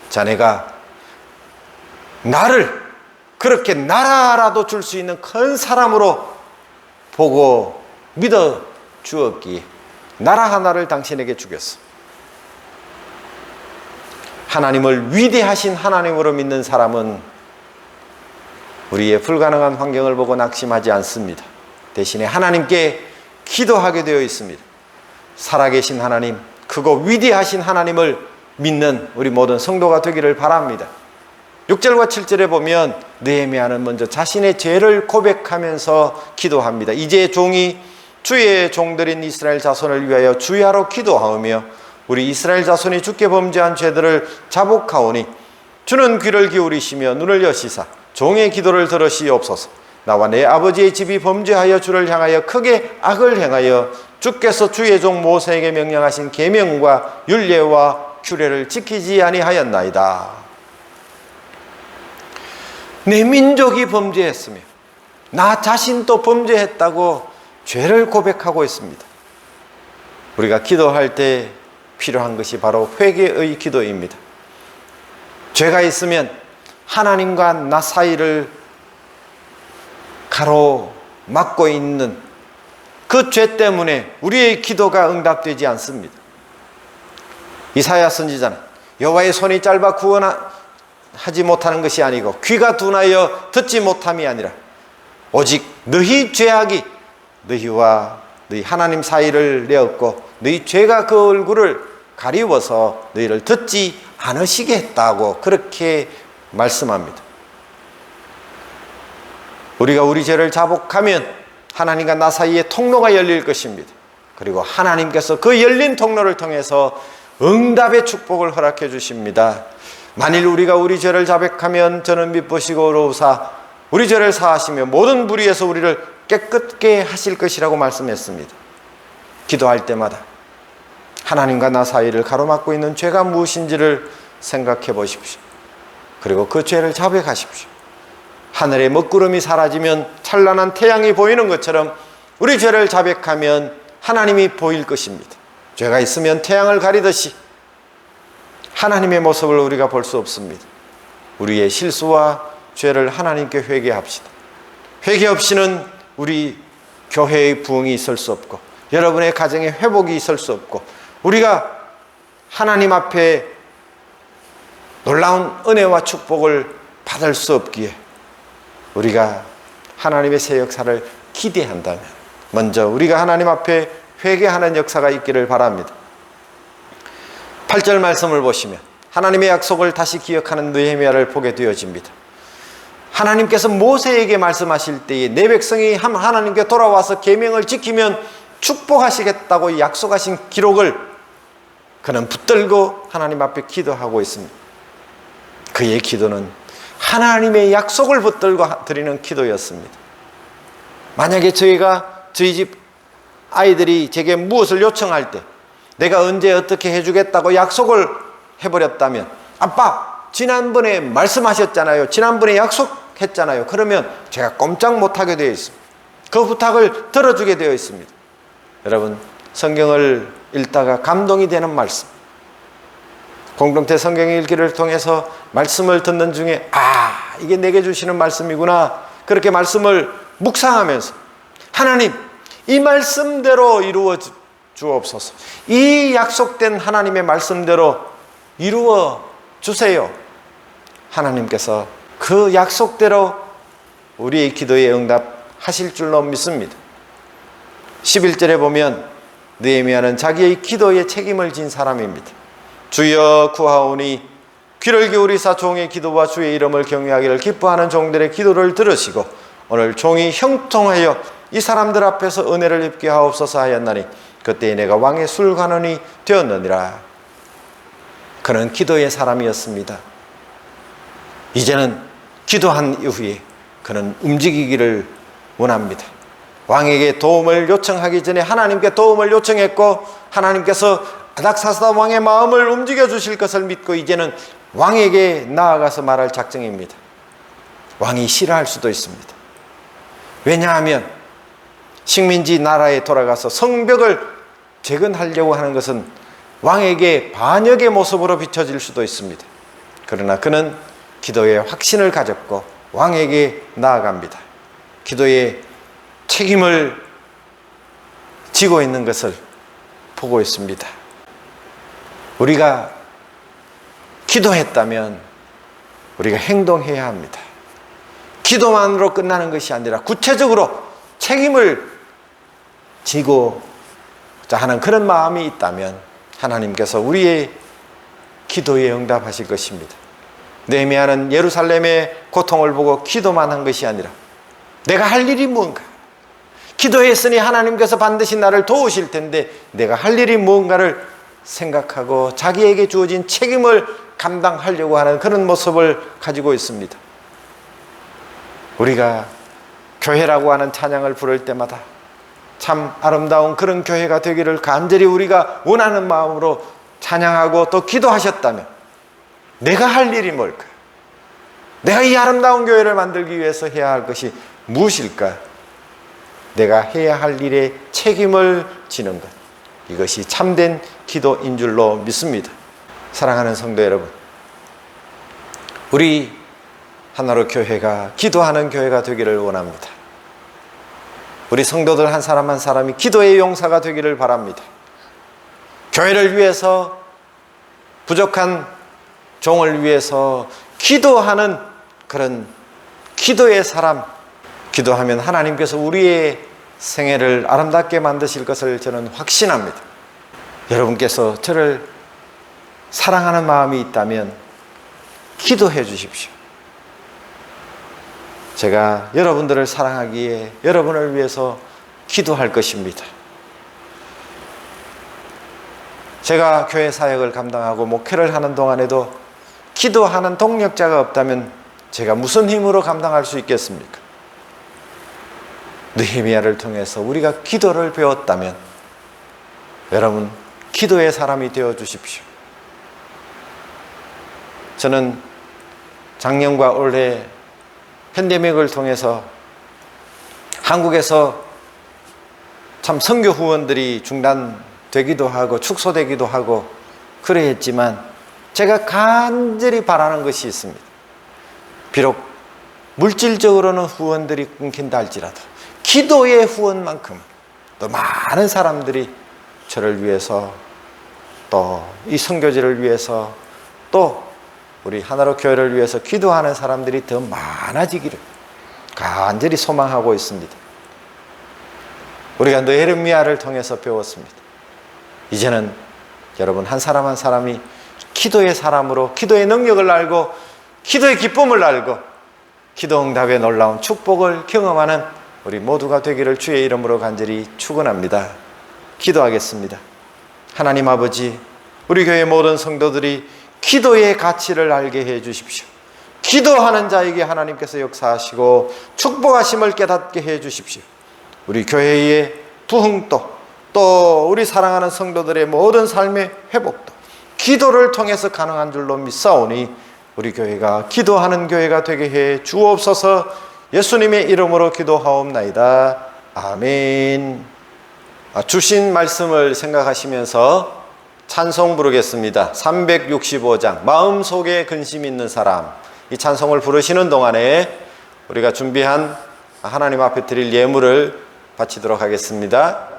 자네가 나를 그렇게 나라라도 줄 수 있는 큰 사람으로 보고 믿어 주었기에 나라 하나를 당신에게 주겠어. 하나님을 위대하신 하나님으로 믿는 사람은 우리의 불가능한 환경을 보고 낙심하지 않습니다. 대신에 하나님께 기도하게 되어 있습니다. 살아계신 하나님, 크고 위대하신 하나님을 믿는 우리 모든 성도가 되기를 바랍니다. 6절과 7절에 보면 느헤미야는 먼저 자신의 죄를 고백하면서 기도합니다. 이제 종이 주의 종들인 이스라엘 자손을 위하여 주야로 기도하오며 우리 이스라엘 자손이 주께 범죄한 죄들을 자복하오니 주는 귀를 기울이시며 눈을 여시사 종의 기도를 들으시옵소서. 나와 내 아버지의 집이 범죄하여 주를 향하여 크게 악을 행하여 주께서 주의 종 모세에게 명령하신 계명과 율례와 규례를 지키지 아니하였나이다. 내 민족이 범죄했으며 나 자신도 범죄했다고 죄를 고백하고 있습니다. 우리가 기도할 때 필요한 것이 바로 회개의 기도입니다. 죄가 있으면 하나님과 나 사이를 가로막고 있는 그 죄 때문에 우리의 기도가 응답되지 않습니다. 이사야 선지자는 여호와의 손이 짧아 구원하지 못하는 것이 아니고 귀가 둔하여 듣지 못함이 아니라 오직 너희 죄악이 너희와 너희 하나님 사이를 내었고 너희 죄가 그 얼굴을 가리워서 너희를 듣지 않으시게 했다고 그렇게 말씀합니다. 우리가 우리 죄를 자복하면 하나님과 나 사이에 통로가 열릴 것입니다. 그리고 하나님께서 그 열린 통로를 통해서 응답의 축복을 허락해 주십니다. 만일 우리가 우리 죄를 자백하면 저는 미쁘시고 의로우사 우리 죄를 사하시며 모든 불의에서 우리를 깨끗게 하실 것이라고 말씀했습니다. 기도할 때마다 하나님과 나 사이를 가로막고 있는 죄가 무엇인지를 생각해 보십시오. 그리고 그 죄를 자백하십시오. 하늘의 먹구름이 사라지면 찬란한 태양이 보이는 것처럼 우리 죄를 자백하면 하나님이 보일 것입니다. 죄가 있으면 태양을 가리듯이 하나님의 모습을 우리가 볼 수 없습니다. 우리의 실수와 죄를 하나님께 회개합시다. 회개 없이는 우리 교회의 부흥이 있을 수 없고 여러분의 가정의 회복이 있을 수 없고 우리가 하나님 앞에 놀라운 은혜와 축복을 받을 수 없기에 우리가 하나님의 새 역사를 기대한다면 먼저 우리가 하나님 앞에 회개하는 역사가 있기를 바랍니다. 8절 말씀을 보시면 하나님의 약속을 다시 기억하는 느헤미야를 보게 되어집니다. 하나님께서 모세에게 말씀하실 때에 내 백성이 하나님께 돌아와서 계명을 지키면 축복하시겠다고 약속하신 기록을 그는 붙들고 하나님 앞에 기도하고 있습니다. 그의 기도는 하나님의 약속을 붙들고 드리는 기도였습니다. 만약에 저희 집 아이들이 제게 무엇을 요청할 때 내가 언제 어떻게 해주겠다고 약속을 해버렸다면 아빠 지난번에 말씀하셨잖아요. 지난번에 약속했잖아요. 그러면 제가 꼼짝 못하게 되어 있습니다. 그 부탁을 들어주게 되어 있습니다. 여러분 성경을 읽다가 감동이 되는 말씀, 공동체 성경 읽기를 통해서 말씀을 듣는 중에 이게 내게 주시는 말씀이구나 그렇게 말씀을 묵상하면서 하나님 이 말씀대로 이루어 주옵소서. 이 약속된 하나님의 말씀대로 이루어 주세요. 하나님께서 그 약속대로 우리의 기도에 응답하실 줄로 믿습니다. 11절에 보면 느헤미야는 자기의 기도에 책임을 진 사람입니다. 주여 구하오니 귀를 기울이사 종의 기도와 주의 이름을 경외하기를 기뻐하는 종들의 기도를 들으시고 오늘 종이 형통하여 이 사람들 앞에서 은혜를 입게 하옵소서 하였나니 그때 내가 왕의 술관원이 되었느니라. 그는 기도의 사람이었습니다. 이제는 기도한 이후에 그는 움직이기를 원합니다. 왕에게 도움을 요청하기 전에 하나님께 도움을 요청했고 하나님께서 아닥사스다 왕의 마음을 움직여 주실 것을 믿고 이제는 왕에게 나아가서 말할 작정입니다. 왕이 싫어할 수도 있습니다. 왜냐하면 식민지 나라에 돌아가서 성벽을 재건하려고 하는 것은 왕에게 반역의 모습으로 비춰질 수도 있습니다. 그러나 그는 기도에 확신을 가졌고 왕에게 나아갑니다. 기도에 책임을 지고 있는 것을 보고 있습니다. 우리가 기도했다면 우리가 행동해야 합니다. 기도만으로 끝나는 것이 아니라 구체적으로 책임을 지고자 하는 그런 마음이 있다면 하나님께서 우리의 기도에 응답하실 것입니다. 느헤미야는 예루살렘의 고통을 보고 기도만 한 것이 아니라 내가 할 일이 무언가, 기도했으니 하나님께서 반드시 나를 도우실 텐데 내가 할 일이 무언가를 생각하고 자기에게 주어진 책임을 감당하려고 하는 그런 모습을 가지고 있습니다. 우리가 교회라고 하는 찬양을 부를 때마다 참 아름다운 그런 교회가 되기를 간절히 우리가 원하는 마음으로 찬양하고 또 기도하셨다면 내가 할 일이 뭘까? 내가 이 아름다운 교회를 만들기 위해서 해야 할 것이 무엇일까? 내가 해야 할 일에 책임을 지는 것, 이것이 참된 기도인 줄로 믿습니다. 사랑하는 성도 여러분, 우리 하나로 교회가 기도하는 교회가 되기를 원합니다. 우리 성도들 한 사람 한 사람이 기도의 용사가 되기를 바랍니다. 교회를 위해서, 부족한 종을 위해서 기도하는 그런 기도의 사람, 기도하면 하나님께서 우리의 생애를 아름답게 만드실 것을 저는 확신합니다. 여러분께서 저를 사랑하는 마음이 있다면 기도해 주십시오. 제가 여러분들을 사랑하기에 여러분을 위해서 기도할 것입니다. 제가 교회 사역을 감당하고 목회를 하는 동안에도 기도하는 동력자가 없다면 제가 무슨 힘으로 감당할 수 있겠습니까? 느헤미야를 통해서 우리가 기도를 배웠다면 여러분 기도의 사람이 되어 주십시오. 저는 작년과 올해 팬데믹을 통해서 한국에서 참 선교 후원들이 중단되기도 하고 축소되기도 하고 그래 했지만 제가 간절히 바라는 것이 있습니다. 비록 물질적으로는 후원들이 끊긴다 할지라도 기도의 후원만큼 또 많은 사람들이 저를 위해서 또 이 선교지를 위해서 또 우리 하나로 교회를 위해서 기도하는 사람들이 더 많아지기를 간절히 소망하고 있습니다. 우리가 느헤미야를 통해서 배웠습니다. 이제는 여러분 한 사람 한 사람이 기도의 사람으로 기도의 능력을 알고 기도의 기쁨을 알고 기도 응답의 놀라운 축복을 경험하는 우리 모두가 되기를 주의 이름으로 간절히 축원합니다. 기도하겠습니다. 하나님 아버지, 우리 교회 모든 성도들이 기도의 가치를 알게 해 주십시오. 기도하는 자에게 하나님께서 역사하시고 축복하심을 깨닫게 해 주십시오. 우리 교회의 부흥도 또 우리 사랑하는 성도들의 모든 삶의 회복도 기도를 통해서 가능한 줄로 믿사오니 우리 교회가 기도하는 교회가 되게 해 주옵소서. 예수님의 이름으로 기도하옵나이다. 아멘. 주신 말씀을 생각하시면서 찬송 부르겠습니다. 365장 마음속에 근심 있는 사람. 이 찬송을 부르시는 동안에 우리가 준비한 하나님 앞에 드릴 예물을 바치도록 하겠습니다.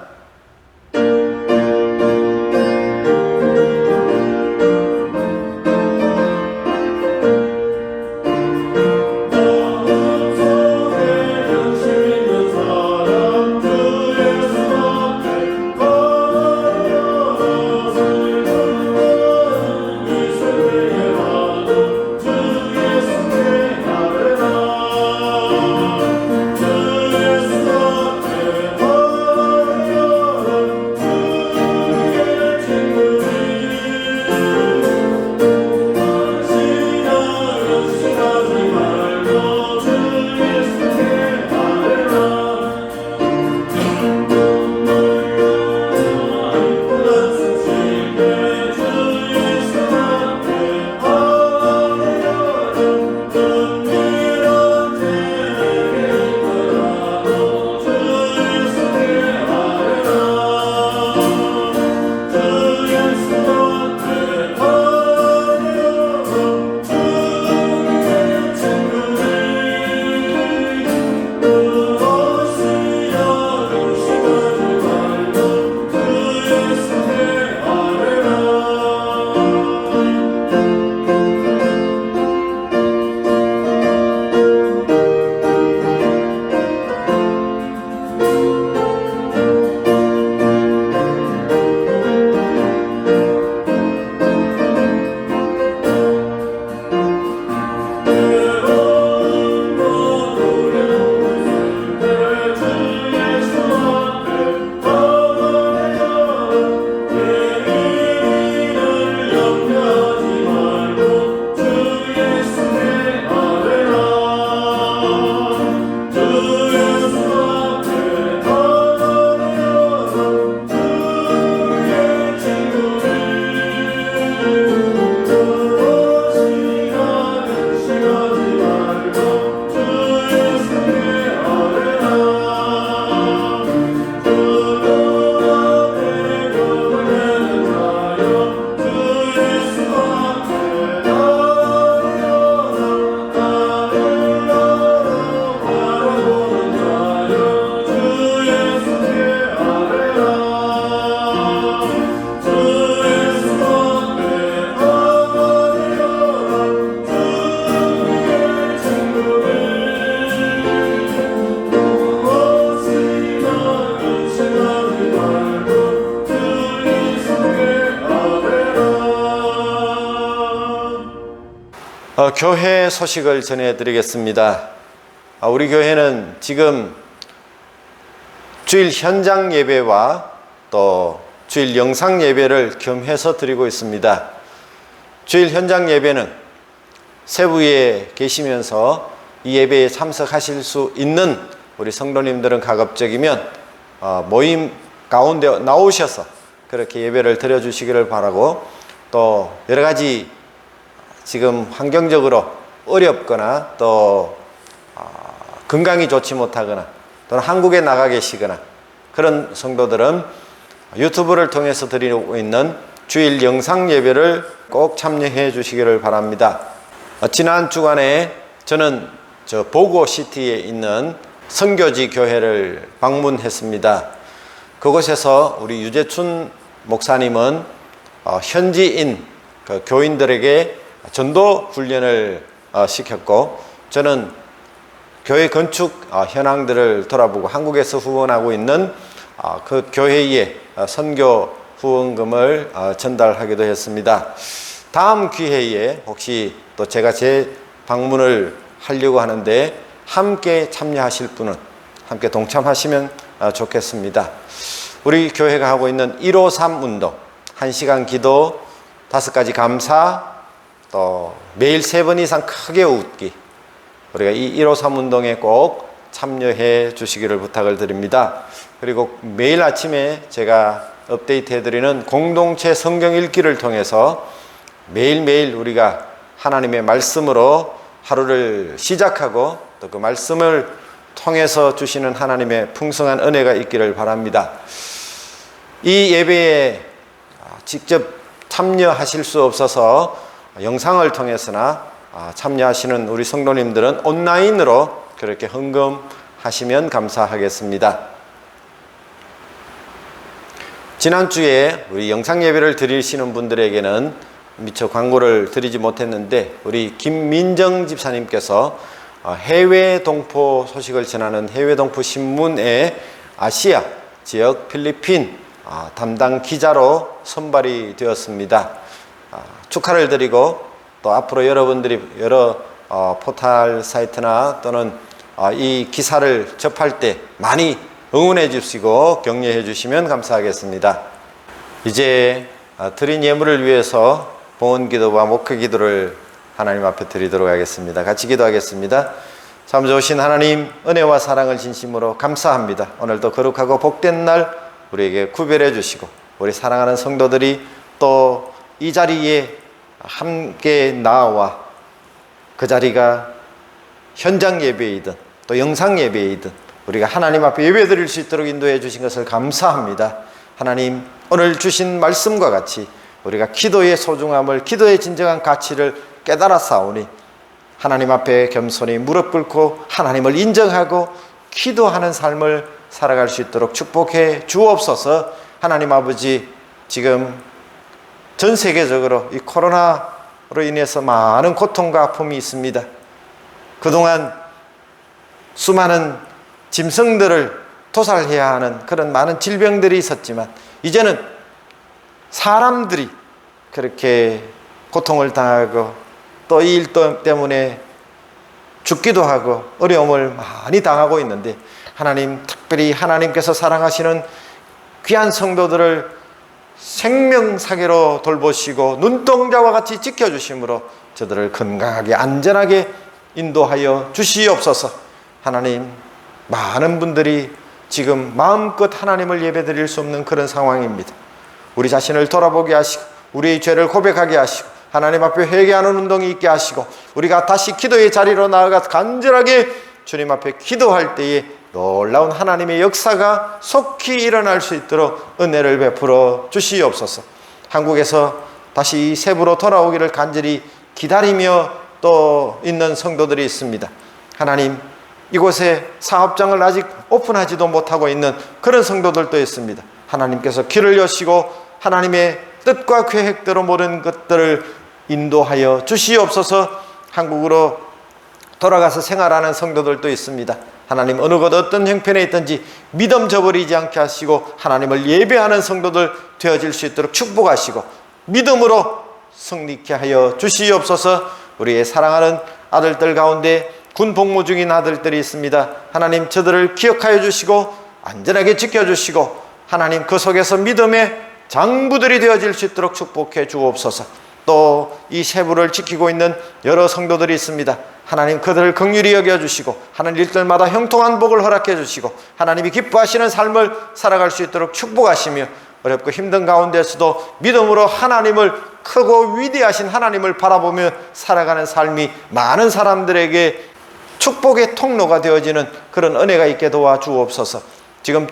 교회 소식을 전해드리겠습니다. 우리 교회는 지금 주일 현장 예배와 또 주일 영상 예배를 겸해서 드리고 있습니다. 주일 현장 예배는 세부에 계시면서 이 예배에 참석하실 수 있는 우리 성도님들은 가급적이면 모임 가운데 나오셔서 그렇게 예배를 드려주시기를 바라고, 또 여러 가지 지금 환경적으로 어렵거나 또 건강이 좋지 못하거나 또는 한국에 나가 계시거나 그런 성도들은 유튜브를 통해서 드리고 있는 주일 영상 예배를 꼭 참여해 주시기를 바랍니다. 지난 주간에 저는 보고시티에 있는 선교지 교회를 방문했습니다. 그곳에서 우리 유재춘 목사님은 현지인 교인들에게 전도 훈련을 시켰고, 저는 교회 건축 현황들을 돌아보고 한국에서 후원하고 있는 그 교회에 선교 후원금을 전달하기도 했습니다. 다음 기회에 혹시 또 제가 제 방문을 하려고 하는데 함께 참여하실 분은 함께 동참하시면 좋겠습니다. 우리 교회가 하고 있는 153 운동, 1시간 기도, 5가지 감사, 또 매일 3번 이상 크게 웃기, 우리가 이 153 운동에 꼭 참여해 주시기를 부탁을 드립니다. 그리고 매일 아침에 제가 업데이트 해드리는 공동체 성경 읽기를 통해서 매일매일 우리가 하나님의 말씀으로 하루를 시작하고 또 그 말씀을 통해서 주시는 하나님의 풍성한 은혜가 있기를 바랍니다. 이 예배에 직접 참여하실 수 없어서 영상을 통해서나 참여하시는 우리 성도님들은 온라인으로 그렇게 헌금하시면 감사하겠습니다. 지난주에 우리 영상 예배를 드리시는 분들에게는 미처 광고를 드리지 못했는데, 우리 김민정 집사님께서 해외 동포 소식을 전하는 해외 동포 신문의 아시아 지역 필리핀 담당 기자로 선발이 되었습니다. 축하를 드리고, 또 앞으로 여러분들이 여러 포털 사이트나 또는 이 기사를 접할 때 많이 응원해 주시고 격려해 주시면 감사하겠습니다. 이제 드린 예물을 위해서 봉헌 기도와 목회 기도를 하나님 앞에 드리도록 하겠습니다. 같이 기도하겠습니다. 참 좋으신 하나님, 은혜와 사랑을 진심으로 감사합니다. 오늘도 거룩하고 복된 날 우리에게 구별해 주시고, 우리 사랑하는 성도들이 또 이 자리에 함께 나와 그 자리가 현장 예배이든 또 영상 예배이든 우리가 하나님 앞에 예배 드릴 수 있도록 인도해 주신 것을 감사합니다. 하나님, 오늘 주신 말씀과 같이 우리가 기도의 소중함을, 기도의 진정한 가치를 깨달아 싸우니 하나님 앞에 겸손히 무릎 꿇고 하나님을 인정하고 기도하는 삶을 살아갈 수 있도록 축복해 주옵소서. 하나님 아버지, 지금 전 세계적으로 이 코로나로 인해서 많은 고통과 아픔이 있습니다. 그동안 수많은 짐승들을 도살해야 하는 그런 많은 질병들이 있었지만, 이제는 사람들이 그렇게 고통을 당하고 또 이 일 때문에 죽기도 하고 어려움을 많이 당하고 있는데, 하나님, 특별히 하나님께서 사랑하시는 귀한 성도들을 생명사계로 돌보시고 눈동자와 같이 지켜주심으로 저들을 건강하게 안전하게 인도하여 주시옵소서. 하나님, 많은 분들이 지금 마음껏 하나님을 예배드릴 수 없는 그런 상황입니다. 우리 자신을 돌아보게 하시고 우리의 죄를 고백하게 하시고 하나님 앞에 회개하는 운동이 있게 하시고, 우리가 다시 기도의 자리로 나아가서 간절하게 주님 앞에 기도할 때에 놀라운 하나님의 역사가 속히 일어날 수 있도록 은혜를 베풀어 주시옵소서. 한국에서 다시 세부로 돌아오기를 간절히 기다리며 또 있는 성도들이 있습니다. 하나님, 이곳에 사업장을 아직 오픈하지도 못하고 있는 그런 성도들도 있습니다. 하나님께서 길을 여시고 하나님의 뜻과 계획대로 모든 것들을 인도하여 주시옵소서. 한국으로 돌아가서 생활하는 성도들도 있습니다. 하나님, 어느 곳 어떤 형편에 있든지 믿음 저버리지 않게 하시고 하나님을 예배하는 성도들 되어질 수 있도록 축복하시고 믿음으로 승리케 하여 주시옵소서. 우리의 사랑하는 아들들 가운데 군 복무 중인 아들들이 있습니다. 하나님, 저들을 기억하여 주시고 안전하게 지켜주시고 하나님, 그 속에서 믿음의 장부들이 되어질 수 있도록 축복해 주옵소서. 또 이 세부를 지키고 있는 여러 성도들이 있습니다. 하나님 그들을 긍휼히 여겨주시고 하는 일들마다 형통한 복을 허락해 주시고 하나님이 기뻐하시는 삶을 살아갈 수 있도록 축복하시며 어렵고 힘든 가운데서도 믿음으로 하나님을, 크고 위대하신 하나님을 바라보며 살아가는 삶이 많은 사람들에게 축복의 통로가 되어지는 그런 은혜가 있게 도와주옵소서. 지금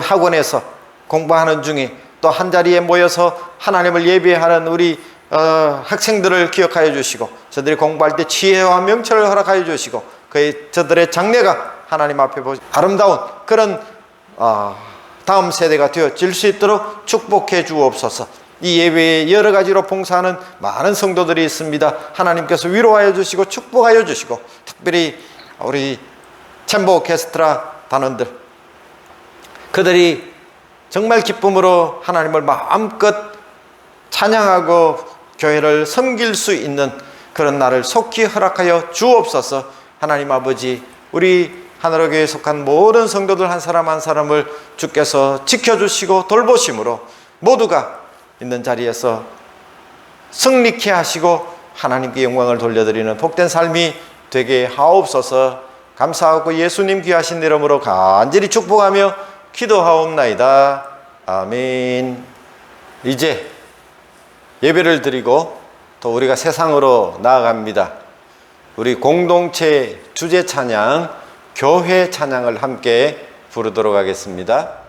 학원에서 공부하는 중에 또 한자리에 모여서 하나님을 예배하는 우리 학생들을 기억하여 주시고 저들이 공부할 때 지혜와 명철을 허락하여 주시고 저들의 장래가 하나님 앞에 아름다운 그런 다음 세대가 되어질 수 있도록 축복해 주옵소서. 이 예배에 여러 가지로 봉사하는 많은 성도들이 있습니다. 하나님께서 위로하여 주시고 축복하여 주시고 특별히 우리 챔버 오케스트라 단원들, 그들이 정말 기쁨으로 하나님을 마음껏 찬양하고 교회를 섬길 수 있는 그런 날을 속히 허락하여 주옵소서. 하나님 아버지, 우리 하늘교회에 속한 모든 성도들 한 사람 한 사람을 주께서 지켜주시고 돌보심으로 모두가 있는 자리에서 승리케 하시고 하나님께 영광을 돌려드리는 복된 삶이 되게 하옵소서. 감사하고 예수님 귀하신 이름으로 간절히 축복하며 기도하옵나이다. 아멘. 이제 예배를 드리고 또 우리가 세상으로 나아갑니다. 우리 공동체 주제 찬양, 교회 찬양을 함께 부르도록 하겠습니다.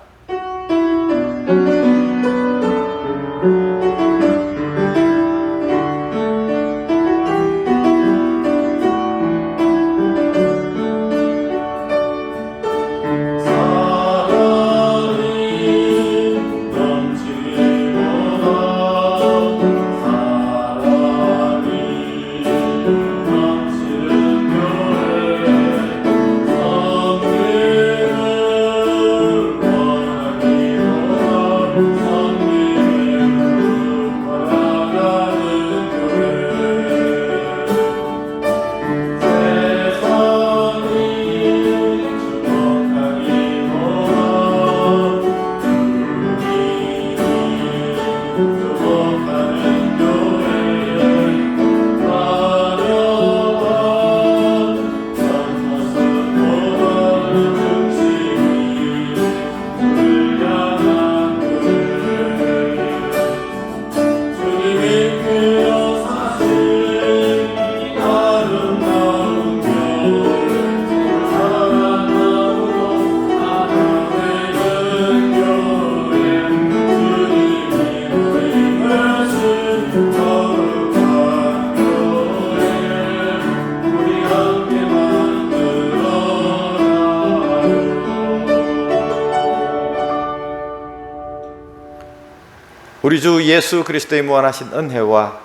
우리 주 예수 그리스도의 무한하신 은혜와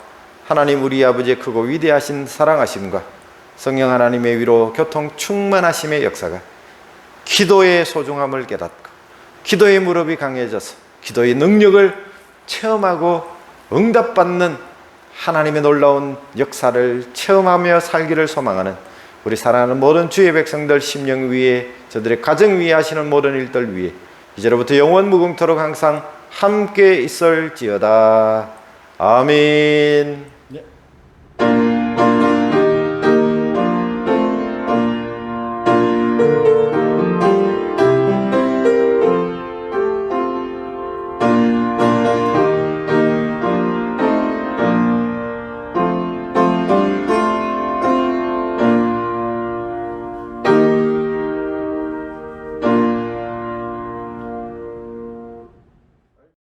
하나님 우리 아버지의 크고 위대하신 사랑하심과 성령 하나님의 위로 교통 충만하심의 역사가 기도의 소중함을 깨닫고 기도의 무릎이 강해져서 기도의 능력을 체험하고 응답받는 하나님의 놀라운 역사를 체험하며 살기를 소망하는 우리 사랑하는 모든 주의 백성들 심령 위에 저들의 가정 위에 하시는 모든 일들 위에 이제로부터 영원 무궁토록 항상 함께 있을지어다. 아멘.